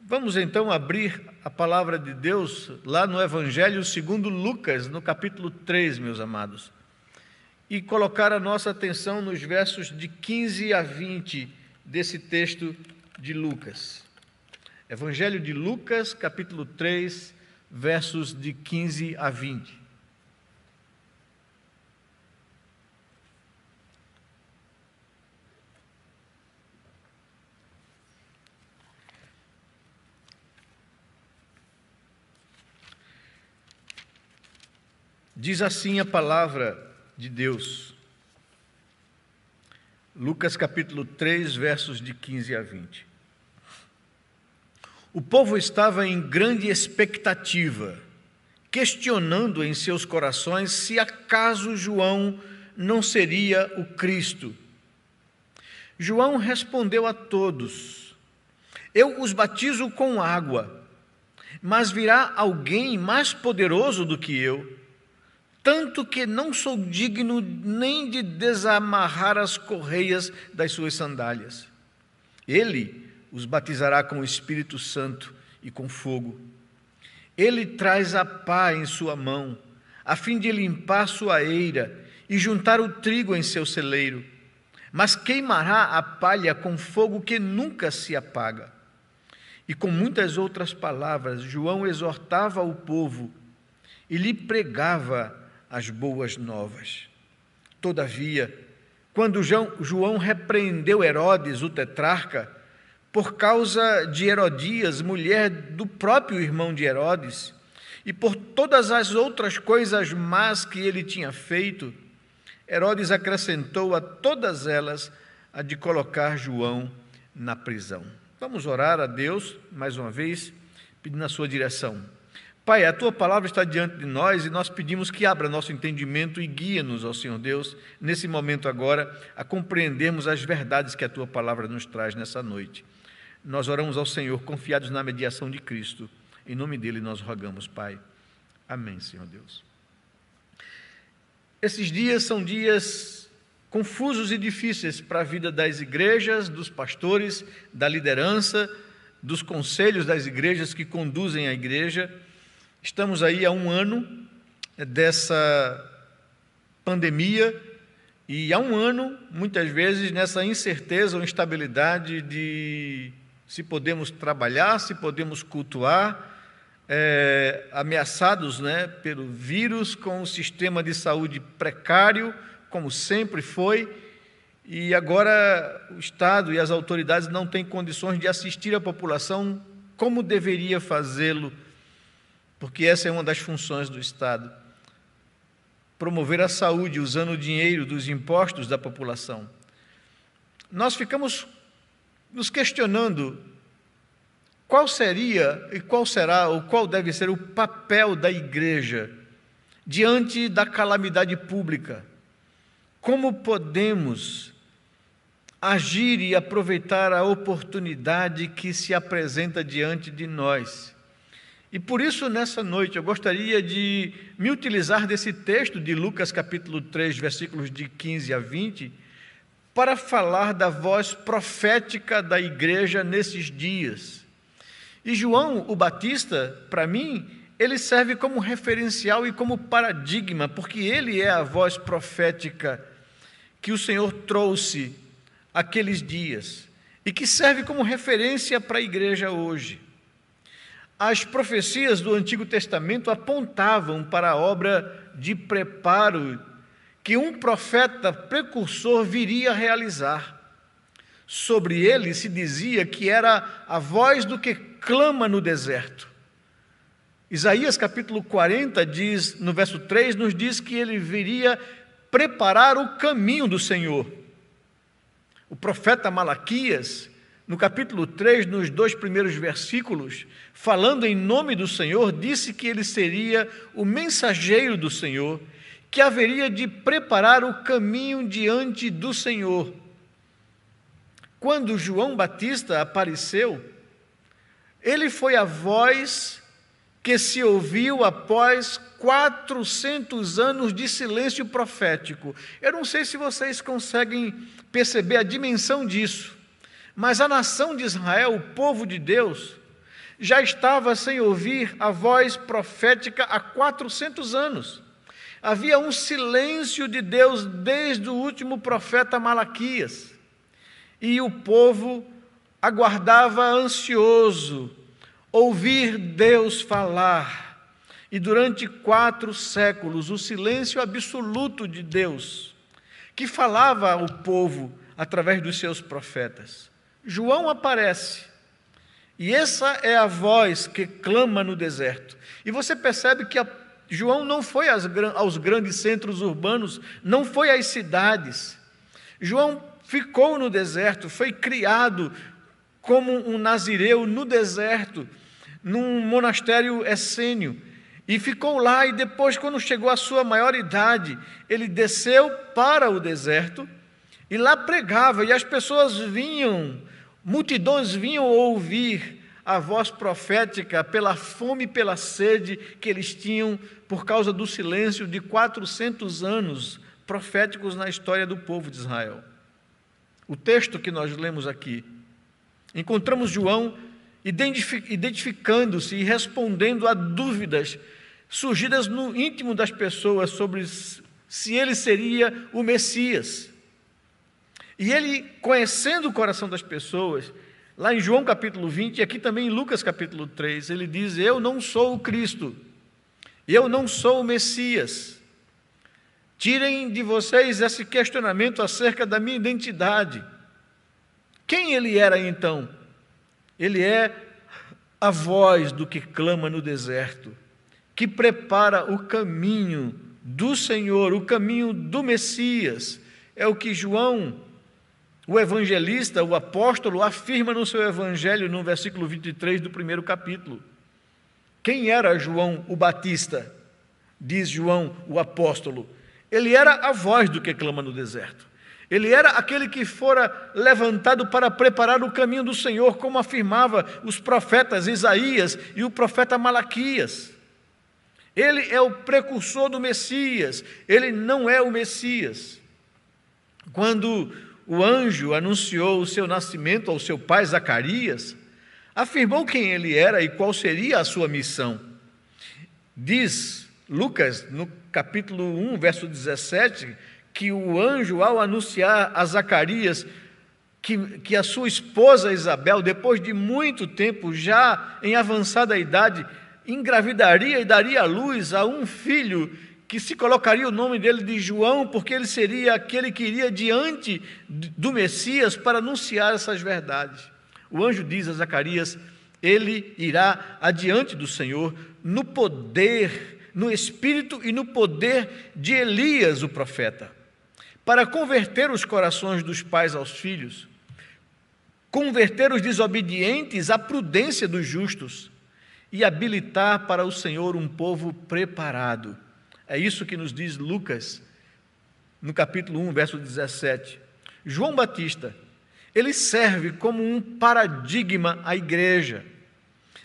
Vamos então abrir a palavra de Deus lá no Evangelho segundo Lucas, no capítulo 3, meus amados, e colocar a nossa atenção nos versos de 15 a 20 desse texto de Lucas. Evangelho de Lucas, capítulo 3, versos de 15 a 20. Diz assim a palavra de Deus. Lucas capítulo 3, versos de 15 a 20. O povo estava em grande expectativa, questionando em seus corações se acaso João não seria o Cristo. João respondeu a todos: Eu os batizo com água, mas virá alguém mais poderoso do que eu, tanto que não sou digno nem de desamarrar as correias das suas sandálias. Ele os batizará com o Espírito Santo e com fogo. Ele traz a pá em sua mão, a fim de limpar sua eira e juntar o trigo em seu celeiro, mas queimará a palha com fogo que nunca se apaga. E com muitas outras palavras, João exortava o povo e lhe pregava as boas novas. Todavia, quando João repreendeu Herodes, o tetrarca, por causa de Herodias, mulher do próprio irmão de Herodes, e por todas as outras coisas más que ele tinha feito, Herodes acrescentou a todas elas a de colocar João na prisão. Vamos orar a Deus, mais uma vez, pedindo a sua direção. Pai, a Tua palavra está diante de nós e nós pedimos que abra nosso entendimento e guia-nos, ó Senhor Deus, nesse momento agora, a compreendermos as verdades que a Tua palavra nos traz nessa noite. Nós oramos ao Senhor, confiados na mediação de Cristo. Em nome dEle nós rogamos, Pai. Amém, Senhor Deus. Esses dias são dias confusos e difíceis para a vida das igrejas, dos pastores, da liderança, dos conselhos das igrejas que conduzem a igreja. Estamos aí há um ano dessa pandemia e há um ano, muitas vezes, nessa incerteza ou instabilidade de se podemos trabalhar, se podemos cultuar, ameaçados, pelo vírus, com o sistema de saúde precário, como sempre foi, e agora o Estado e as autoridades não têm condições de assistir a população como deveria fazê-lo, porque essa é uma das funções do Estado, promover a saúde usando o dinheiro dos impostos da população. Nós ficamos nos questionando qual seria e qual será ou qual deve ser o papel da igreja diante da calamidade pública. Como podemos agir e aproveitar a oportunidade que se apresenta diante de nós? E por isso, nessa noite, eu gostaria de me utilizar desse texto de Lucas capítulo 3, versículos de 15 a 20, para falar da voz profética da igreja nesses dias. E João, o Batista, para mim, ele serve como referencial e como paradigma, porque ele é a voz profética que o Senhor trouxe aqueles dias e que serve como referência para a igreja hoje. As profecias do Antigo Testamento apontavam para a obra de preparo que um profeta precursor viria a realizar. Sobre ele se dizia que era a voz do que clama no deserto. Isaías capítulo 40 diz, no verso 3, nos diz que ele viria preparar o caminho do Senhor. O profeta Malaquias, no capítulo 3, nos 2 primeiros versículos, falando em nome do Senhor, disse que ele seria o mensageiro do Senhor, que haveria de preparar o caminho diante do Senhor. Quando João Batista apareceu, ele foi a voz que se ouviu após 400 anos de silêncio profético. Eu não sei se vocês conseguem perceber a dimensão disso, mas a nação de Israel, o povo de Deus, já estava sem ouvir a voz profética há 400 anos. Havia um silêncio de Deus desde o último profeta Malaquias. E o povo aguardava ansioso ouvir Deus falar. E durante 4 séculos, o silêncio absoluto de Deus, que falava ao povo através dos seus profetas. João aparece. E essa é a voz que clama no deserto. E você percebe que João não foi aos grandes centros urbanos, não foi às cidades. João ficou no deserto, foi criado como um nazireu no deserto, num monastério essênio. E ficou lá, e depois, quando chegou à sua maioridade, ele desceu para o deserto, e lá pregava, e as pessoas vinham, multidões vinham ouvir a voz profética pela fome e pela sede que eles tinham por causa do silêncio de 400 anos proféticos na história do povo de Israel. O texto que nós lemos aqui, encontramos João identificando-se e respondendo a dúvidas surgidas no íntimo das pessoas sobre se ele seria o Messias. E ele, conhecendo o coração das pessoas, lá em João capítulo 20, e aqui também em Lucas capítulo 3, ele diz: eu não sou o Cristo, eu não sou o Messias. Tirem de vocês esse questionamento acerca da minha identidade. Quem ele era então? Ele é a voz do que clama no deserto, que prepara o caminho do Senhor, o caminho do Messias. É o que João, o evangelista, o apóstolo, afirma no seu evangelho, no versículo 23 do primeiro capítulo. Quem era João o Batista? Diz João, o apóstolo. Ele era a voz do que clama no deserto. Ele era aquele que fora levantado para preparar o caminho do Senhor, como afirmava os profetas Isaías e o profeta Malaquias. Ele é o precursor do Messias, ele não é o Messias. Quando o anjo anunciou o seu nascimento ao seu pai Zacarias, afirmou quem ele era e qual seria a sua missão. Diz Lucas, no capítulo 1, verso 17, que o anjo, ao anunciar a Zacarias que a sua esposa Isabel, depois de muito tempo, já em avançada idade, engravidaria e daria à luz a um filho que se colocaria o nome dele de João, porque ele seria aquele que iria diante do Messias para anunciar essas verdades. O anjo diz a Zacarias: ele irá adiante do Senhor no poder, no espírito e no poder de Elias, o profeta, para converter os corações dos pais aos filhos, converter os desobedientes à prudência dos justos e habilitar para o Senhor um povo preparado. É isso que nos diz Lucas, no capítulo 1, verso 17. João Batista, ele serve como um paradigma à igreja.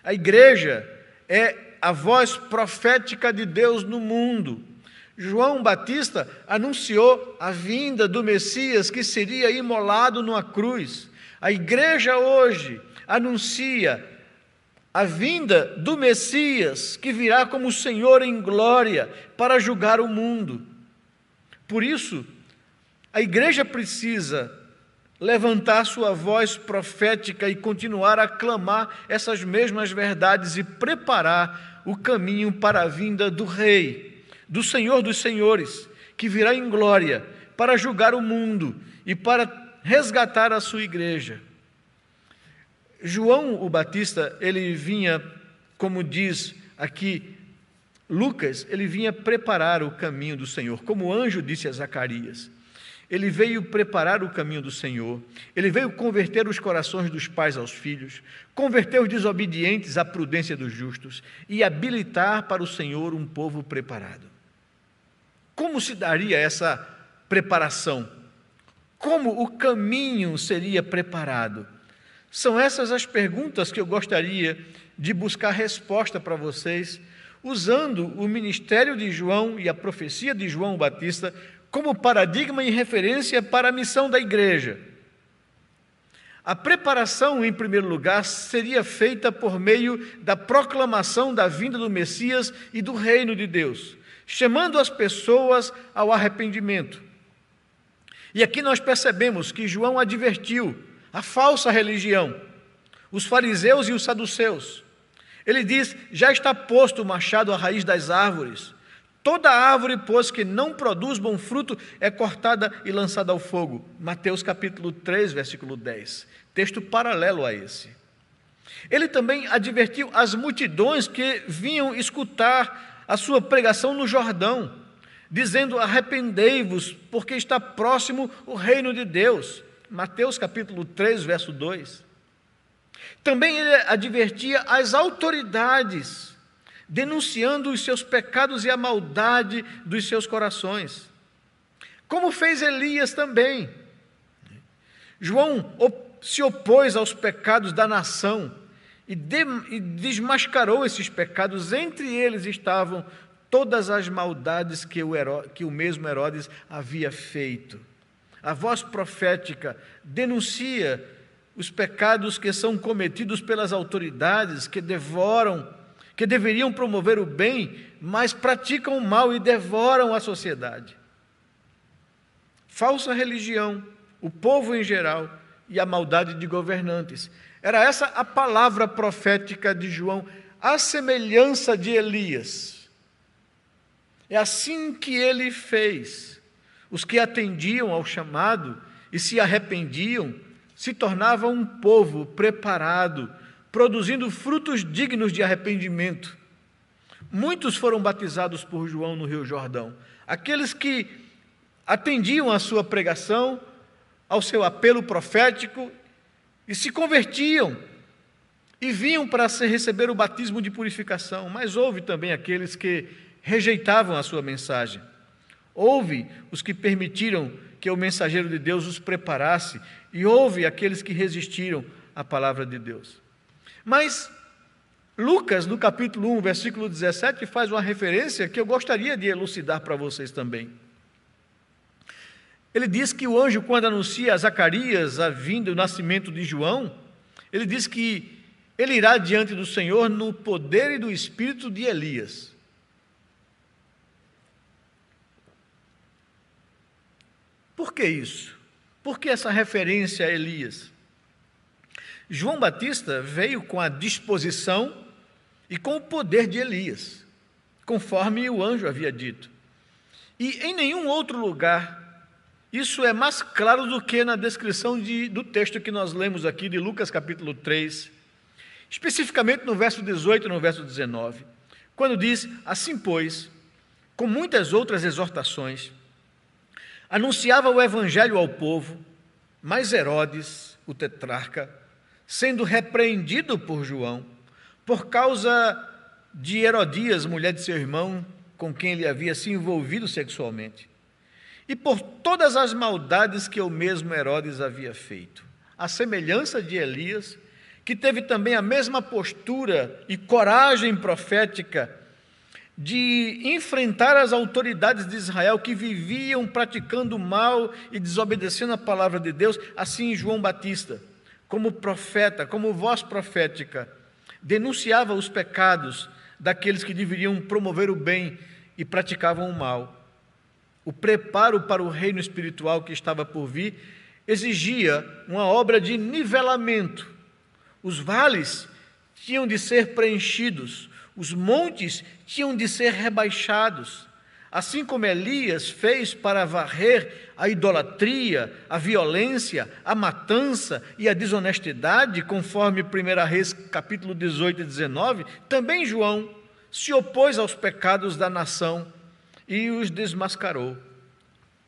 A igreja é a voz profética de Deus no mundo. João Batista anunciou a vinda do Messias que seria imolado numa cruz. A igreja hoje anuncia a vinda do Messias que virá como Senhor em glória para julgar o mundo. Por isso, a igreja precisa levantar sua voz profética e continuar a clamar essas mesmas verdades e preparar o caminho para a vinda do Rei, do Senhor dos Senhores, que virá em glória para julgar o mundo e para resgatar a sua igreja. João o Batista, ele vinha, como diz aqui Lucas, ele vinha preparar o caminho do Senhor, como o anjo disse a Zacarias. Ele veio preparar o caminho do Senhor, ele veio converter os corações dos pais aos filhos, converter os desobedientes à prudência dos justos e habilitar para o Senhor um povo preparado. Como se daria essa preparação? Como o caminho seria preparado? São essas as perguntas que eu gostaria de buscar resposta para vocês, usando o ministério de João e a profecia de João Batista como paradigma e referência para a missão da igreja. A preparação, em primeiro lugar, seria feita por meio da proclamação da vinda do Messias e do reino de Deus, chamando as pessoas ao arrependimento. E aqui nós percebemos que João advertiu a falsa religião, os fariseus e os saduceus. Ele diz: já está posto o machado à raiz das árvores. Toda árvore, pois, que não produz bom fruto, é cortada e lançada ao fogo. Mateus capítulo 3, versículo 10. Texto paralelo a esse. Ele também advertiu as multidões que vinham escutar a sua pregação no Jordão, dizendo: arrependei-vos, porque está próximo o reino de Deus. Mateus capítulo 3, verso 2. Também ele advertia as autoridades, denunciando os seus pecados e a maldade dos seus corações, como fez Elias também. João se opôs aos pecados da nação e desmascarou esses pecados. Entre eles estavam todas as maldades que o mesmo Herodes havia feito. A voz profética denuncia os pecados que são cometidos pelas autoridades, que deveriam promover o bem, mas praticam o mal e devoram a sociedade. Falsa religião, o povo em geral e a maldade de governantes. Era essa a palavra profética de João, a semelhança de Elias. É assim que ele fez. Os que atendiam ao chamado e se arrependiam se tornavam um povo preparado, produzindo frutos dignos de arrependimento. Muitos foram batizados por João no Rio Jordão. Aqueles que atendiam à sua pregação, ao seu apelo profético, e se convertiam, e vinham para receber o batismo de purificação. Mas houve também aqueles que rejeitavam a sua mensagem. Houve os que permitiram que o mensageiro de Deus os preparasse, e houve aqueles que resistiram à palavra de Deus. Mas Lucas, no capítulo 1, versículo 17, faz uma referência que eu gostaria de elucidar para vocês também. Ele diz que o anjo, quando anuncia a Zacarias a vinda e o nascimento de João, ele diz que ele irá diante do Senhor no poder e do espírito de Elias. Por que isso? Por que essa referência a Elias? João Batista veio com a disposição e com o poder de Elias, conforme o anjo havia dito. E em nenhum outro lugar isso é mais claro do que na descrição do texto que nós lemos aqui de Lucas capítulo 3, especificamente no verso 18 e no verso 19, quando diz: assim, pois, com muitas outras exortações, anunciava o evangelho ao povo, mas Herodes, o tetrarca, sendo repreendido por João, por causa de Herodias, mulher de seu irmão, com quem ele havia se envolvido sexualmente, e por todas as maldades que o mesmo Herodes havia feito, a semelhança de Elias, que teve também a mesma postura e coragem profética de enfrentar as autoridades de Israel que viviam praticando mal e desobedecendo a palavra de Deus, assim João Batista, como profeta, como voz profética, denunciava os pecados daqueles que deveriam promover o bem e praticavam o mal. O preparo para o reino espiritual que estava por vir exigia uma obra de nivelamento. Os vales tinham de ser preenchidos, os montes tinham de ser rebaixados, assim como Elias fez para varrer a idolatria, a violência, a matança e a desonestidade, conforme 1 Reis capítulo 18 e 19, também João se opôs aos pecados da nação e os desmascarou.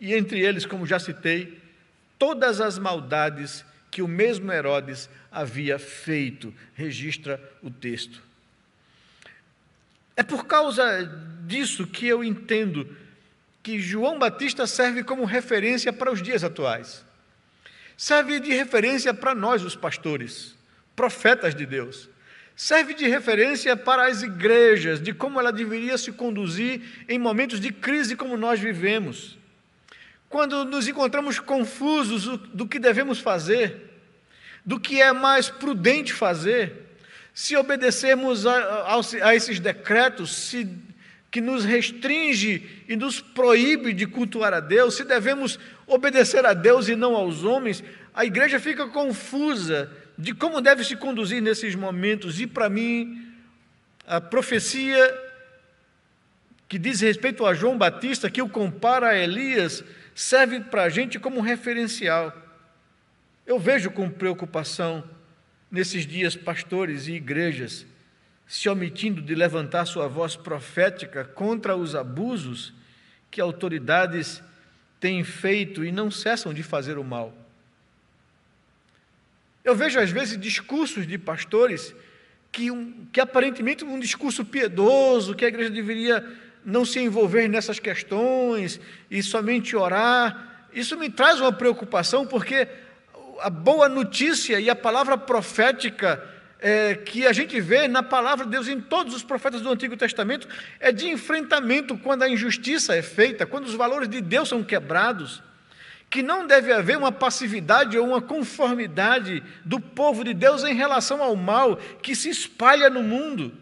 E entre eles, como já citei, todas as maldades que o mesmo Herodes havia feito, registra o texto. É por causa disso que eu entendo que João Batista serve como referência para os dias atuais. Serve de referência para nós, os pastores, profetas de Deus. Serve de referência para as igrejas, de como ela deveria se conduzir em momentos de crise como nós vivemos. Quando nos encontramos confusos do que devemos fazer, do que é mais prudente fazer, se obedecermos a esses decretos, que nos restringe e nos proíbe de cultuar a Deus, se devemos obedecer a Deus e não aos homens, a igreja fica confusa de como deve se conduzir nesses momentos. E para mim, a profecia que diz respeito a João Batista, que o compara a Elias, serve para a gente como referencial. Eu vejo com preocupação nesses dias pastores e igrejas se omitindo de levantar sua voz profética contra os abusos que autoridades têm feito e não cessam de fazer o mal. Eu vejo às vezes discursos de pastores que aparentemente um discurso piedoso, que a igreja deveria não se envolver nessas questões e somente orar. Isso me traz uma preocupação, porque a boa notícia e a palavra profética que a gente vê na palavra de Deus em todos os profetas do Antigo Testamento é de enfrentamento quando a injustiça é feita, quando os valores de Deus são quebrados, que não deve haver uma passividade ou uma conformidade do povo de Deus em relação ao mal que se espalha no mundo,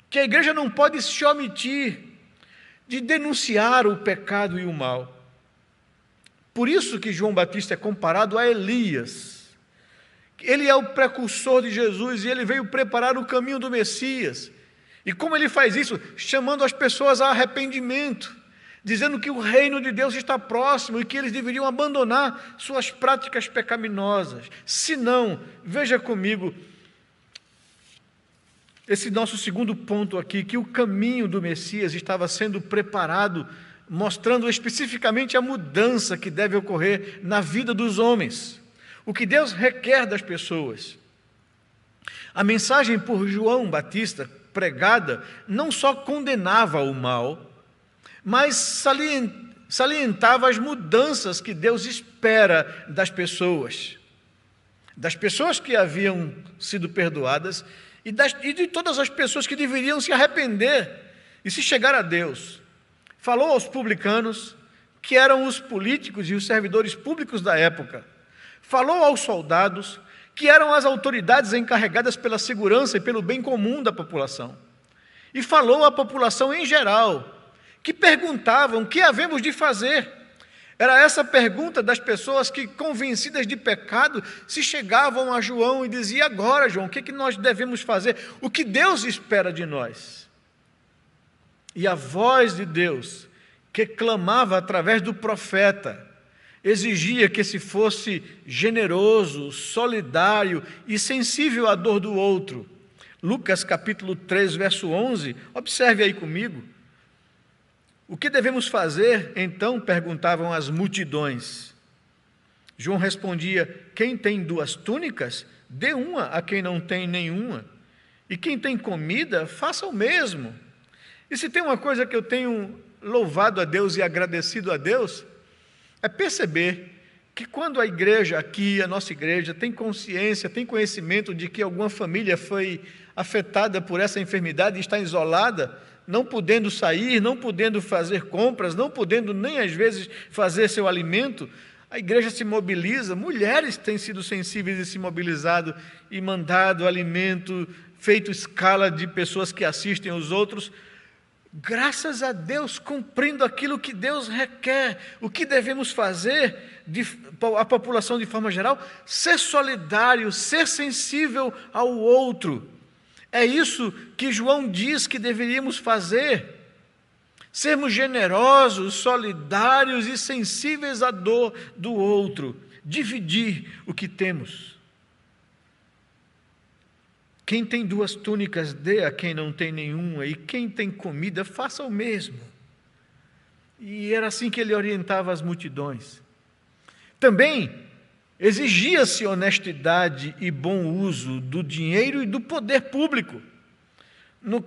que a igreja não pode se omitir de denunciar o pecado e o mal. Por isso que João Batista é comparado a Elias. Ele é o precursor de Jesus e ele veio preparar o caminho do Messias. E como ele faz isso? Chamando as pessoas a arrependimento, dizendo que o reino de Deus está próximo e que eles deveriam abandonar suas práticas pecaminosas. Se não, veja comigo esse nosso segundo ponto aqui, que o caminho do Messias estava sendo preparado, mostrando especificamente a mudança que deve ocorrer na vida dos homens, o que Deus requer das pessoas. A mensagem por João Batista pregada não só condenava o mal, mas salientava as mudanças que Deus espera das pessoas que haviam sido perdoadas e de todas as pessoas que deveriam se arrepender e se chegar a Deus. Falou aos publicanos, que eram os políticos e os servidores públicos da época. Falou aos soldados, que eram as autoridades encarregadas pela segurança e pelo bem comum da população. E falou à população em geral, que perguntavam: o que havemos de fazer? Era essa pergunta das pessoas que, convencidas de pecado, se chegavam a João e diziam: agora, João, o que nós devemos fazer? O que Deus espera de nós? E a voz de Deus, que clamava através do profeta, exigia que se fosse generoso, solidário e sensível à dor do outro. Lucas capítulo 3, verso 11, observe aí comigo. O que devemos fazer, então, perguntavam as multidões. João respondia: quem tem 2 túnicas, dê uma a quem não tem nenhuma. E quem tem comida, faça o mesmo. E se tem uma coisa que eu tenho louvado a Deus e agradecido a Deus, é perceber que quando a igreja aqui, a nossa igreja, tem consciência, tem conhecimento de que alguma família foi afetada por essa enfermidade e está isolada, não podendo sair, não podendo fazer compras, não podendo nem às vezes fazer seu alimento, a igreja se mobiliza. Mulheres têm sido sensíveis e se mobilizado e mandado alimento, feito escala de pessoas que assistem os outros. Graças a Deus, cumprindo aquilo que Deus requer. O que devemos fazer, a população de forma geral? Ser solidário, ser sensível ao outro. É isso que João diz que deveríamos fazer. Sermos generosos, solidários e sensíveis à dor do outro. Dividir o que temos. Quem tem 2 túnicas, dê a quem não tem nenhuma, e quem tem comida, faça o mesmo. E era assim que ele orientava as multidões. Também exigia-se honestidade e bom uso do dinheiro e do poder público. No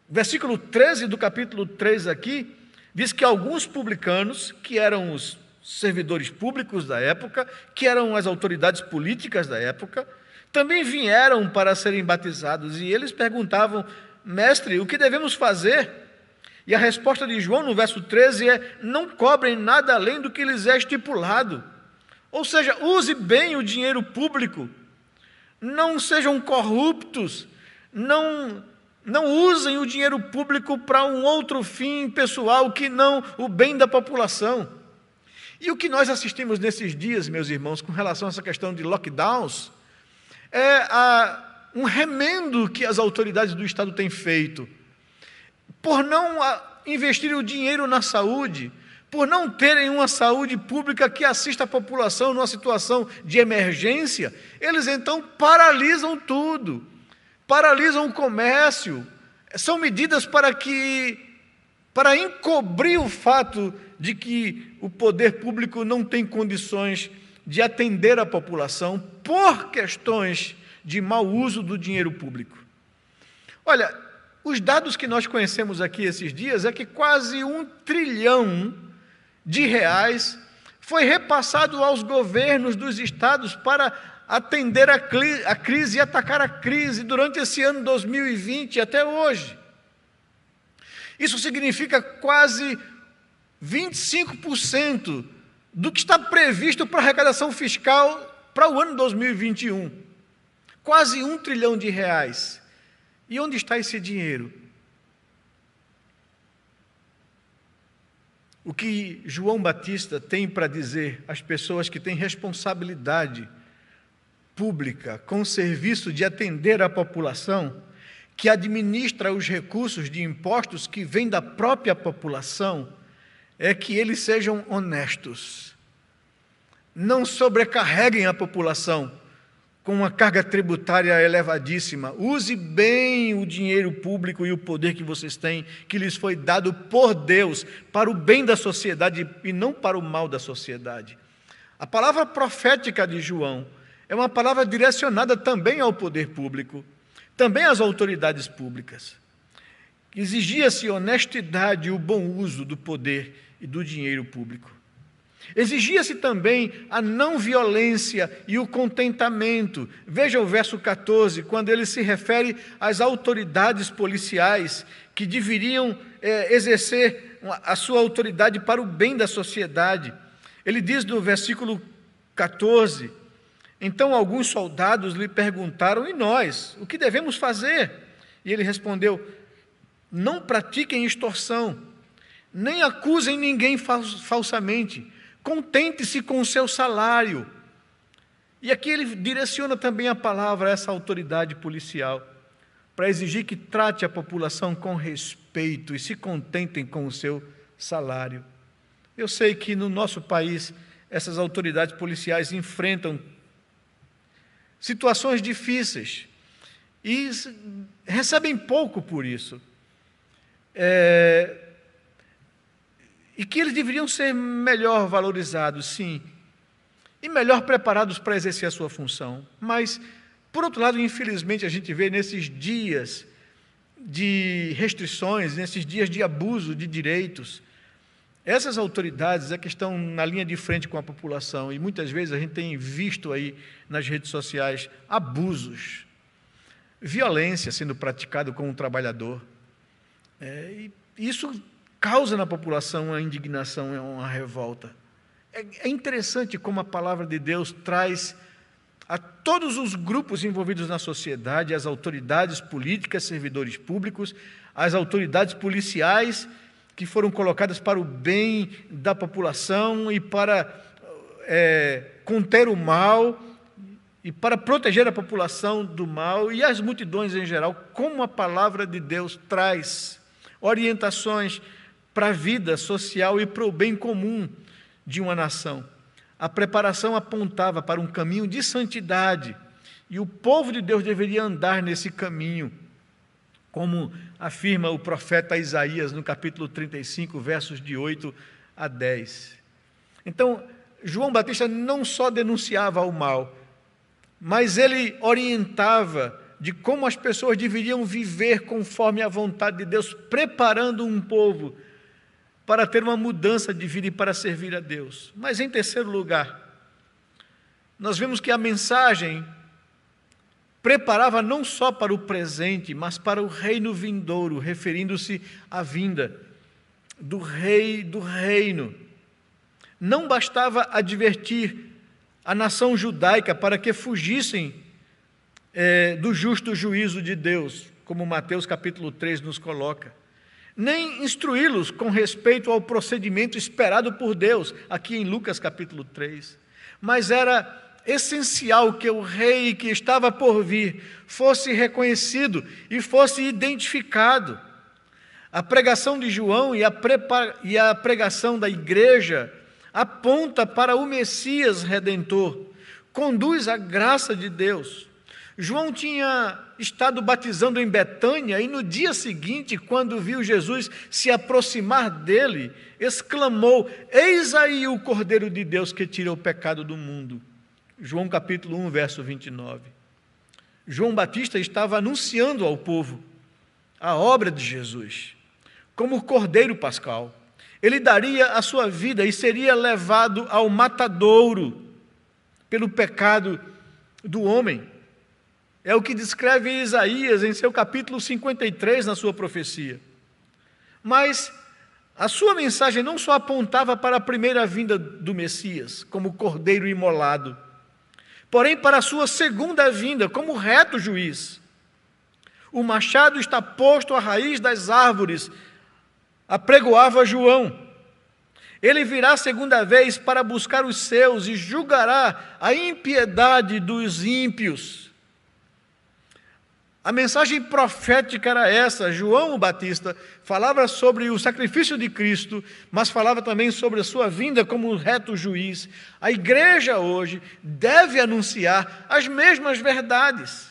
versículo 13 do capítulo 3 aqui, diz que alguns publicanos, que eram os servidores públicos da época, que eram as autoridades políticas da época, também vieram para serem batizados, e eles perguntavam: mestre, o que devemos fazer? E a resposta de João no verso 13 é: não cobrem nada além do que lhes é estipulado. Ou seja, use bem o dinheiro público, não sejam corruptos, não usem o dinheiro público para um outro fim pessoal que não o bem da população. E o que nós assistimos nesses dias, meus irmãos, com relação a essa questão de lockdowns, é um remendo que as autoridades do Estado têm feito, por não investir o dinheiro na saúde, por não terem uma saúde pública que assista a população numa situação de emergência, eles então paralisam tudo, paralisam o comércio. São medidas para encobrir o fato de que o poder público não tem condições de atender a população por questões de mau uso do dinheiro público. Olha, os dados que nós conhecemos aqui esses dias é que quase R$1 trilhão foi repassado aos governos dos estados para atender a crise e atacar a crise durante esse ano 2020 até hoje. Isso significa quase 25% do que está previsto para a arrecadação fiscal para o ano 2021. Quase R$1 trilhão. E onde está esse dinheiro? O que João Batista tem para dizer às pessoas que têm responsabilidade pública com o serviço de atender a população, que administra os recursos de impostos que vêm da própria população, é que eles sejam honestos, não sobrecarreguem a população com uma carga tributária elevadíssima. Use bem o dinheiro público e o poder que vocês têm, que lhes foi dado por Deus, para o bem da sociedade e não para o mal da sociedade. A palavra profética de João é uma palavra direcionada também ao poder público, também às autoridades públicas. Exigia-se honestidade e o bom uso do poder e do dinheiro público. Exigia-se também a não violência e o contentamento. Veja o verso 14, quando ele se refere às autoridades policiais que deveriam exercer a sua autoridade para o bem da sociedade. Ele diz no versículo 14, então alguns soldados lhe perguntaram, e nós, o que devemos fazer? E ele respondeu, não pratiquem extorsão, nem acusem ninguém falsamente, contente-se com o seu salário. E aqui ele direciona também a palavra a essa autoridade policial, para exigir que trate a população com respeito e se contentem com o seu salário. Eu sei que no nosso país essas autoridades policiais enfrentam situações difíceis e recebem pouco por isso. E que eles deveriam ser melhor valorizados, sim, e melhor preparados para exercer a sua função. Mas, por outro lado, infelizmente, a gente vê nesses dias de restrições, nesses dias de abuso de direitos, essas autoridades é que estão na linha de frente com a população, e muitas vezes a gente tem visto aí nas redes sociais abusos, violência sendo praticada com um trabalhador. E isso causa na população uma indignação, uma revolta. É interessante como a palavra de Deus traz a todos os grupos envolvidos na sociedade, as autoridades políticas, servidores públicos, as autoridades policiais, que foram colocadas para o bem da população e para conter o mal e para proteger a população do mal e as multidões em geral, como a palavra de Deus traz orientações para a vida social e para o bem comum de uma nação. A preparação apontava para um caminho de santidade e o povo de Deus deveria andar nesse caminho, como afirma o profeta Isaías no capítulo 35, versos de 8 a 10. Então, João Batista não só denunciava o mal, mas ele orientava de como as pessoas deveriam viver conforme a vontade de Deus, preparando um povo para ter uma mudança de vida e para servir a Deus. Mas, em terceiro lugar, nós vemos que a mensagem preparava não só para o presente, mas para o reino vindouro, referindo-se à vinda do rei do reino. Não bastava advertir a nação judaica para que fugissem do justo juízo de Deus, como Mateus capítulo 3 nos coloca, nem instruí-los com respeito ao procedimento esperado por Deus, aqui em Lucas capítulo 3, mas era essencial que o rei que estava por vir fosse reconhecido e fosse identificado. A pregação de João e a pregação da igreja aponta para o Messias Redentor, conduz à graça de Deus. João tinha estado batizando em Betânia e no dia seguinte, quando viu Jesus se aproximar dele, exclamou: eis aí o Cordeiro de Deus que tira o pecado do mundo. João capítulo 1, verso 29. João Batista estava anunciando ao povo a obra de Jesus como Cordeiro Pascal. Ele daria a sua vida e seria levado ao matadouro pelo pecado do homem. É o que descreve Isaías em seu capítulo 53, na sua profecia. Mas a sua mensagem não só apontava para a primeira vinda do Messias, como Cordeiro imolado, porém para a sua segunda vinda, como reto juiz. O machado está posto à raiz das árvores, apregoava João. Ele virá segunda vez para buscar os seus e julgará a impiedade dos ímpios. A mensagem profética era essa. João Batista falava sobre o sacrifício de Cristo, mas falava também sobre a sua vinda como reto juiz. A igreja hoje deve anunciar as mesmas verdades.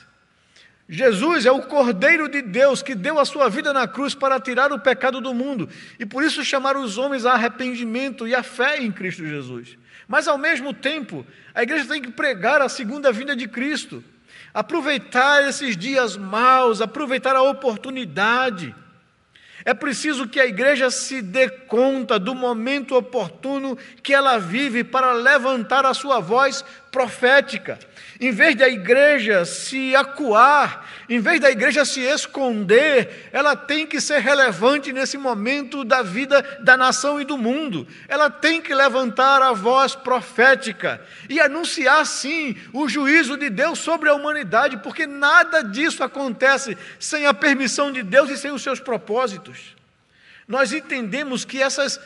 Jesus é o Cordeiro de Deus que deu a sua vida na cruz para tirar o pecado do mundo e por isso chamar os homens a arrependimento e a fé em Cristo Jesus. Mas ao mesmo tempo, a igreja tem que pregar a segunda vinda de Cristo, aproveitar esses dias maus, aproveitar a oportunidade. É preciso que a igreja se dê conta do momento oportuno que ela vive para levantar a sua voz profética. Em vez da igreja se acuar, em vez da igreja se esconder, ela tem que ser relevante nesse momento da vida da nação e do mundo. Ela tem que levantar a voz profética e anunciar, sim, o juízo de Deus sobre a humanidade, porque nada disso acontece sem a permissão de Deus e sem os seus propósitos. Nós entendemos que essas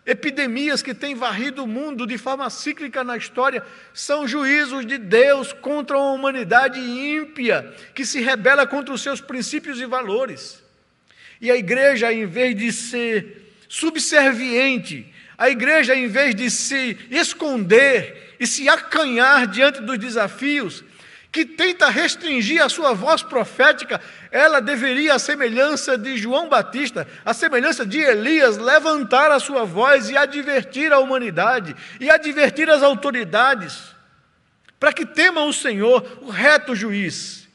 epidemias que têm varrido o mundo de forma cíclica na história são juízos de Deus contra uma humanidade ímpia que se rebela contra os seus princípios e valores. E a igreja, em vez de ser subserviente, a igreja, em vez de se esconder e se acanhar diante dos desafios, que tenta restringir a sua voz profética, ela deveria, à semelhança de João Batista, à semelhança de Elias, levantar a sua voz e advertir a humanidade, e advertir as autoridades, para que temam o Senhor, o reto juiz,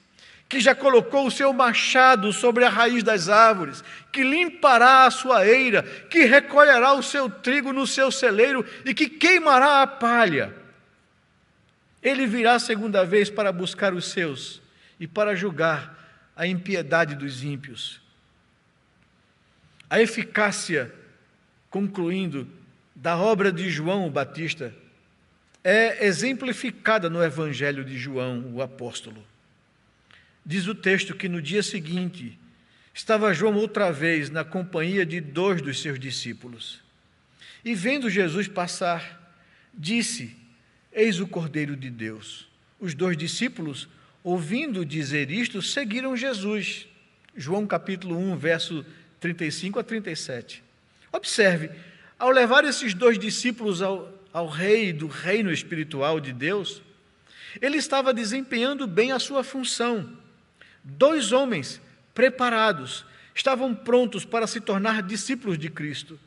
que já colocou o seu machado sobre a raiz das árvores, que limpará a sua eira, que recolherá o seu trigo no seu celeiro e que queimará a palha. Ele virá segunda vez para buscar os seus e para julgar a impiedade dos ímpios. A eficácia, concluindo, da obra de João Batista é exemplificada no Evangelho de João, o apóstolo. Diz o texto que no dia seguinte estava João outra vez na companhia de 2 dos seus discípulos. E vendo Jesus passar, disse: eis o Cordeiro de Deus. Os 2 discípulos, ouvindo dizer isto, seguiram Jesus. João capítulo 1, verso 35 a 37. Observe, ao levar esses 2 discípulos ao rei do reino espiritual de Deus, ele estava desempenhando bem a sua função. 2 homens preparados estavam prontos para se tornar discípulos de Cristo.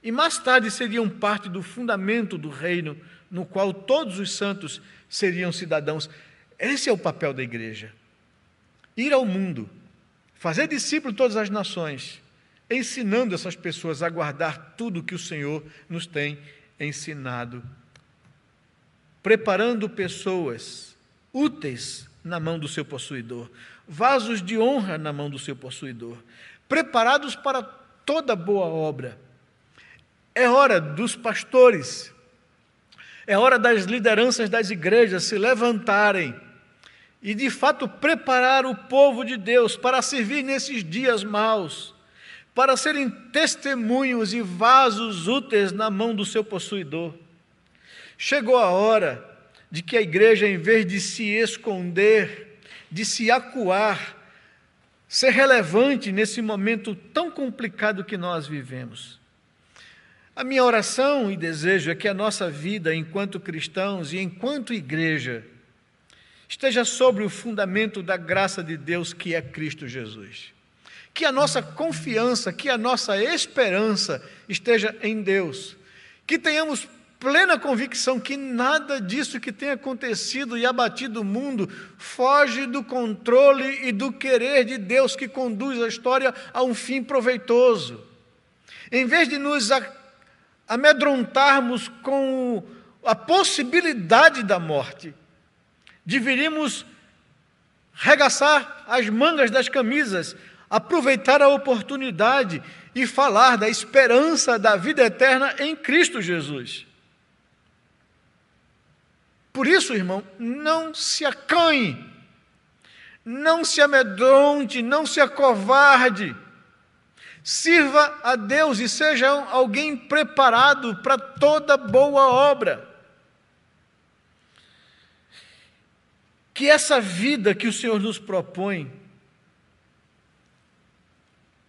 E mais tarde seriam parte do fundamento do reino, no qual todos os santos seriam cidadãos. Esse é o papel da igreja. Ir ao mundo, fazer discípulo de todas as nações, ensinando essas pessoas a guardar tudo que o Senhor nos tem ensinado. Preparando pessoas úteis na mão do seu possuidor, vasos de honra na mão do seu possuidor, preparados para toda boa obra. É hora dos pastores É hora das lideranças das igrejas se levantarem e, de fato, preparar o povo de Deus para servir nesses dias maus, para serem testemunhos e vasos úteis na mão do seu possuidor. Chegou a hora de que a igreja, em vez de se esconder, de se acuar, ser relevante nesse momento tão complicado que nós vivemos. A minha oração e desejo é que a nossa vida enquanto cristãos e enquanto igreja esteja sobre o fundamento da graça de Deus, que é Cristo Jesus. Que a nossa confiança, que a nossa esperança esteja em Deus. Que tenhamos plena convicção que nada disso que tem acontecido e abatido o mundo foge do controle e do querer de Deus, que conduz a história a um fim proveitoso. Em vez de nos amedrontarmos com a possibilidade da morte, deveríamos regaçar as mangas das camisas, aproveitar a oportunidade e falar da esperança da vida eterna em Cristo Jesus. Por isso, irmão, não se acanhe, não se amedronte, não se acovarde. Sirva a Deus e seja alguém preparado para toda boa obra. Que essa vida que o Senhor nos propõe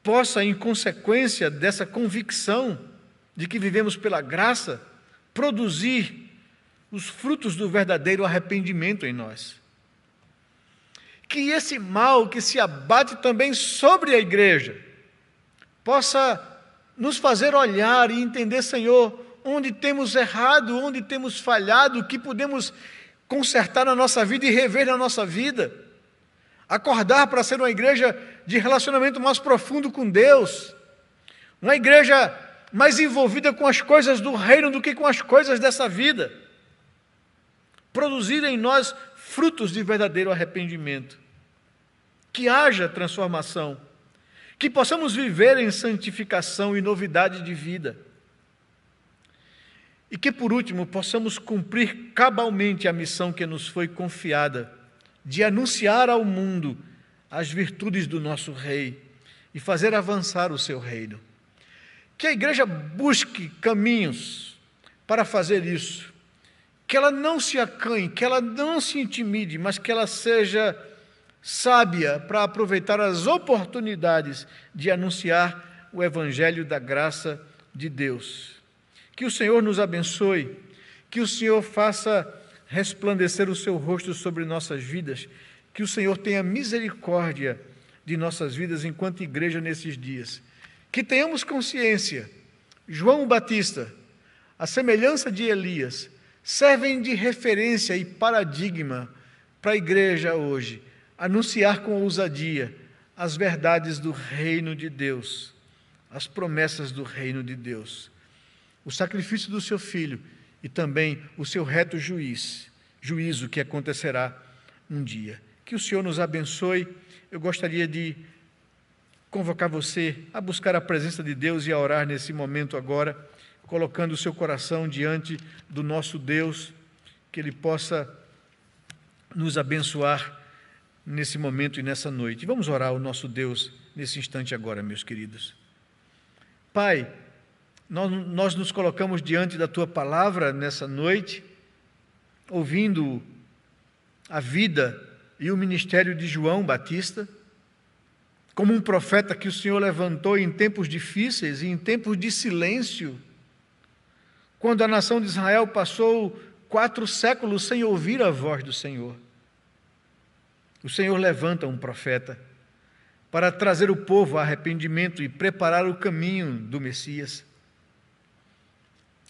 possa, em consequência dessa convicção de que vivemos pela graça, produzir os frutos do verdadeiro arrependimento em nós. Que esse mal que se abate também sobre a igreja possa nos fazer olhar e entender, Senhor, onde temos errado, onde temos falhado, o que podemos consertar na nossa vida e rever na nossa vida. Acordar para ser uma igreja de relacionamento mais profundo com Deus, uma igreja mais envolvida com as coisas do reino do que com as coisas dessa vida. Produzir em nós frutos de verdadeiro arrependimento. Que haja transformação. Que possamos viver em santificação e novidade de vida. E que, por último, possamos cumprir cabalmente a missão que nos foi confiada, de anunciar ao mundo as virtudes do nosso Rei e fazer avançar o seu reino. Que a igreja busque caminhos para fazer isso. Que ela não se acanhe, que ela não se intimide, mas que ela seja sábia para aproveitar as oportunidades de anunciar o evangelho da graça de Deus. Que o Senhor nos abençoe, que o Senhor faça resplandecer o seu rosto sobre nossas vidas, que o Senhor tenha misericórdia de nossas vidas enquanto igreja nesses dias. Que tenhamos consciência, João Batista, a semelhança de Elias, servem de referência e paradigma para a igreja hoje, anunciar com ousadia as verdades do reino de Deus, as promessas do reino de Deus, o sacrifício do seu Filho e também o seu reto juízo que acontecerá um dia. Que o Senhor nos abençoe. Eu gostaria de convocar você a buscar a presença de Deus e a orar nesse momento agora, colocando o seu coração diante do nosso Deus, que Ele possa nos abençoar nesse momento e nessa noite. Vamos orar ao nosso Deus nesse instante agora, meus queridos. Pai, nós nos colocamos diante da Tua palavra nessa noite, ouvindo a vida e o ministério de João Batista, como um profeta que o Senhor levantou em tempos difíceis e em tempos de silêncio, quando a nação de Israel passou 4 séculos sem ouvir a voz do Senhor. O Senhor levanta um profeta para trazer o povo a arrependimento e preparar o caminho do Messias.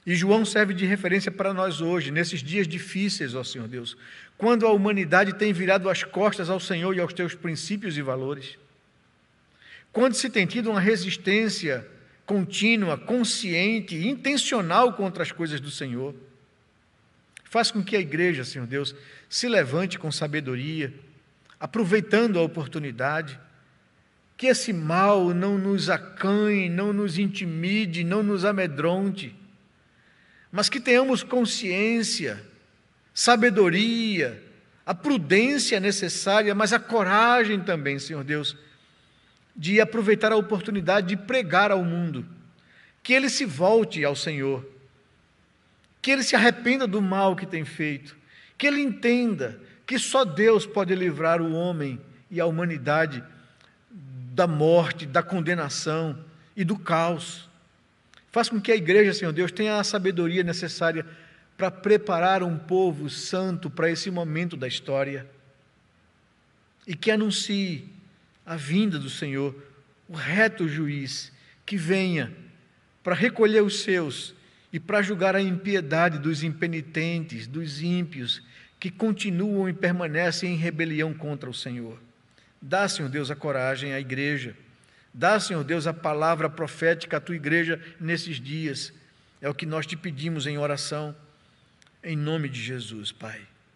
E João serve de referência para nós hoje, nesses dias difíceis, ó Senhor Deus, quando a humanidade tem virado as costas ao Senhor e aos teus princípios e valores, quando se tem tido uma resistência contínua, consciente, intencional contra as coisas do Senhor. Faz com que a igreja, Senhor Deus, se levante com sabedoria, aproveitando a oportunidade, que esse mal não nos acanhe, não nos intimide, não nos amedronte, mas que tenhamos consciência, sabedoria, a prudência necessária, mas a coragem também, Senhor Deus, de aproveitar a oportunidade de pregar ao mundo, que ele se volte ao Senhor, que ele se arrependa do mal que tem feito, que ele entenda que só Deus pode livrar o homem e a humanidade da morte, da condenação e do caos. Faz com que a igreja, Senhor Deus, tenha a sabedoria necessária para preparar um povo santo para esse momento da história e que anuncie a vinda do Senhor, o reto juiz, que venha para recolher os seus e para julgar a impiedade dos impenitentes, dos ímpios, que continuam e permanecem em rebelião contra o Senhor. Dá, Senhor Deus, a coragem à igreja. Dá, Senhor Deus, a palavra profética à tua igreja nesses dias. É o que nós te pedimos em oração, em nome de Jesus, Pai.